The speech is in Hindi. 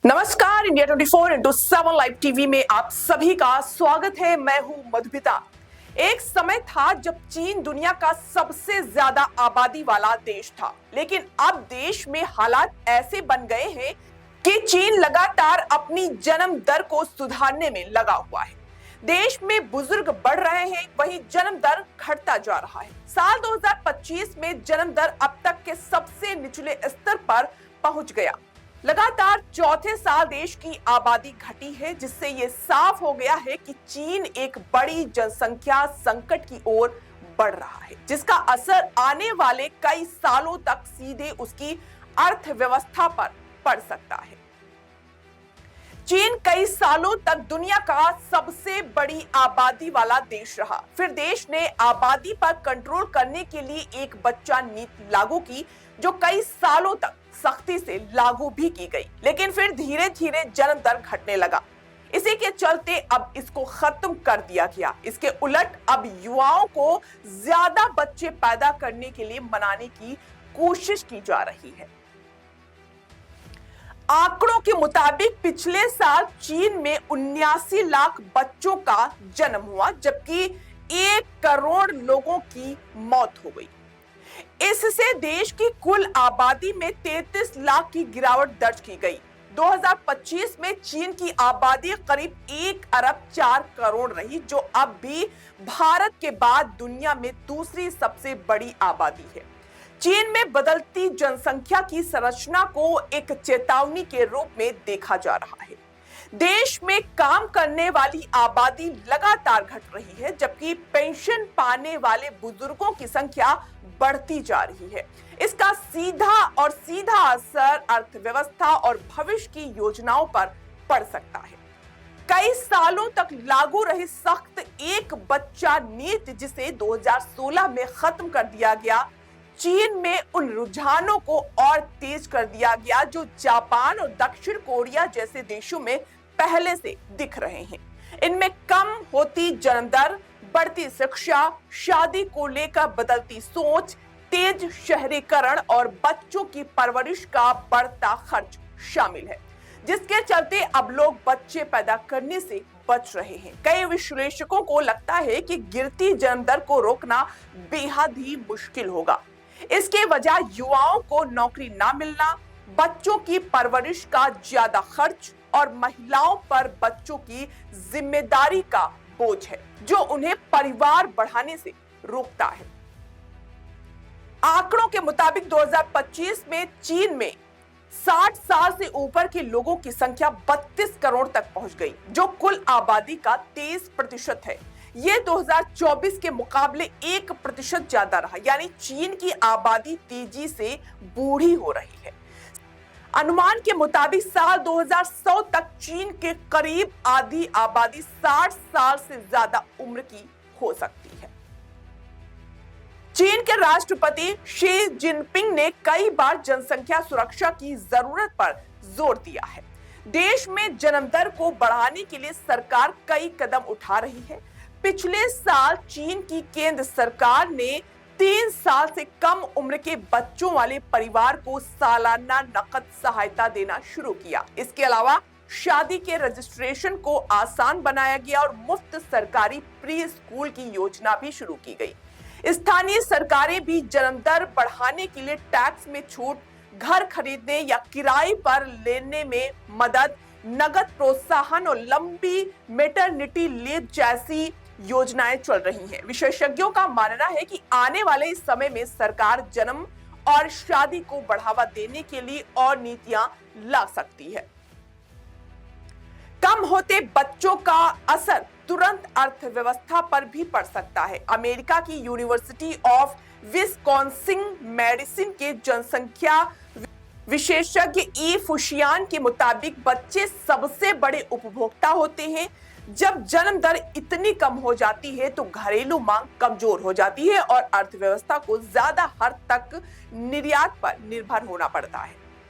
नमस्कार, इंडिया 24x7 लाइव टीवी में आप सभी का स्वागत है। मैं हूं मधुमिता। एक समय था जब चीन दुनिया का सबसे ज्यादा आबादी वाला देश था, लेकिन अब देश में हालात ऐसे बन गए हैं कि चीन लगातार अपनी जन्म दर को सुधारने में लगा हुआ है। देश में बुजुर्ग बढ़ रहे हैं, वहीं जन्म दर घटता जा रहा है। साल 2025 में जन्म दर अब तक के सबसे निचले स्तर पर पहुंच गया। लगातार चौथे साल देश की आबादी घटी है, जिससे ये साफ हो गया है कि चीन एक बड़ी जनसंख्या संकट की ओर बढ़ रहा है, जिसका असर आने वाले कई सालों तक सीधे उसकी अर्थव्यवस्था पर पड़ सकता है। चीन कई सालों तक दुनिया का सबसे बड़ी आबादी वाला देश रहा। फिर देश ने आबादी पर कंट्रोल करने के लिए एक बच्चा नीति लागू की, जो कई सालों तक सख्ती से लागू भी की गई, लेकिन फिर धीरे धीरे जन्म दर घटने लगा। इसी के चलते अब इसको खत्म कर दिया गया। इसके उलट अब युवाओं को ज्यादा बच्चे पैदा करने के लिए मनाने की कोशिश की जा रही है। आंकड़ों के मुताबिक पिछले साल चीन में 79 लाख बच्चों का जन्म हुआ, जबकि 1 करोड़ लोगों की मौत हो गई। इससे देश की कुल आबादी में 33 लाख की गिरावट दर्ज की गई। 2025 में चीन की आबादी करीब 1 अरब 4 करोड़ रही, जो अब भी भारत के बाद दुनिया में दूसरी सबसे बड़ी आबादी है। चीन में बदलती जनसंख्या की संरचना को एक चेतावनी के रूप में देखा जा रहा है। देश में काम करने वाली आबादी लगातार घट रही है, जबकि पेंशन पाने वाले बुजुर्गों की संख्या बढ़ती जा रही है। इसका सीधा असर अर्थव्यवस्था और भविष्य की योजनाओं पर पड़ सकता है। कई सालों तक लागू रही सख्त एक बच्चा नीति, जिसे 2016 में खत्म कर दिया गया, चीन में उन रुझानों को और तेज कर दिया गया जो जापान और दक्षिण कोरिया जैसे देशों में पहले से दिख रहे हैं। इनमें कम होती जन्म दर, बढ़ती शिक्षा, शादी को लेकर बदलती सोच, तेज शहरीकरण और बच्चों की परवरिश का बढ़ता खर्च शामिल है, जिसके चलते अब लोग बच्चे पैदा करने से बच रहे हैं। कई विश्लेषकों को लगता है कि गिरती जन्म दर को रोकना बेहद ही मुश्किल होगा। इसके वजह युवाओं को नौकरी ना मिलना, बच्चों की परवरिश का ज्यादा खर्च और महिलाओं पर बच्चों की जिम्मेदारी का बोझ है, जो उन्हें परिवार बढ़ाने से रोकता है। आंकड़ों के मुताबिक 2025 में चीन में 60 साल से ऊपर के लोगों की संख्या 32 करोड़ तक पहुंच गई, जो कुल आबादी का 23% है। ये 2024 के मुकाबले 1% ज्यादा रहा, यानी चीन की आबादी तेजी से बूढ़ी हो रही है। अनुमान के मुताबिक साल 2100 तक चीन के करीब आधी आबादी 60 साल से ज्यादा उम्र की हो सकती है। चीन के राष्ट्रपति शी जिनपिंग ने कई बार जनसंख्या सुरक्षा की जरूरत पर जोर दिया है। देश में जन्म दर को बढ़ाने के लिए सरकार कई कदम उठा रही है। पिछले साल चीन की केंद्र सरकार ने 3 साल से कम उम्र के बच्चों वाले परिवार को सालाना नकद सहायता देना शुरू किया। इसके अलावा शादी के रजिस्ट्रेशन को आसान बनाया गया और मुफ्त सरकारी प्री स्कूल की योजना भी शुरू की गई। स्थानीय सरकारें भी जन्म दर बढ़ाने के लिए टैक्स में छूट, घर खरीदने या किराए पर लेने में मदद, नगद प्रोत्साहन और लंबी मैटरनिटी लीव जैसी योजनाएं चल रही हैं। विशेषज्ञों का मानना है कि आने वाले इस समय में सरकार जन्म और शादी को बढ़ावा देने के लिए और नीतियां ला सकती है। कम होते बच्चों का असर तुरंत अर्थव्यवस्था पर भी पड़ सकता है। अमेरिका की यूनिवर्सिटी ऑफ विस्कॉन्सिन मेडिसिन के जनसंख्या विशेषज्ञ ई फुशियान के मुताबिक बच्चे सबसे बड़े उपभोक्ता होते हैं। जब जन्म दर इतनी कम हो जाती है तो घरेलू मांग कमजोर हो जाती है और अर्थव्यवस्था को ज्यादा हद तक निर्यात पर निर्भर होना पड़ता है।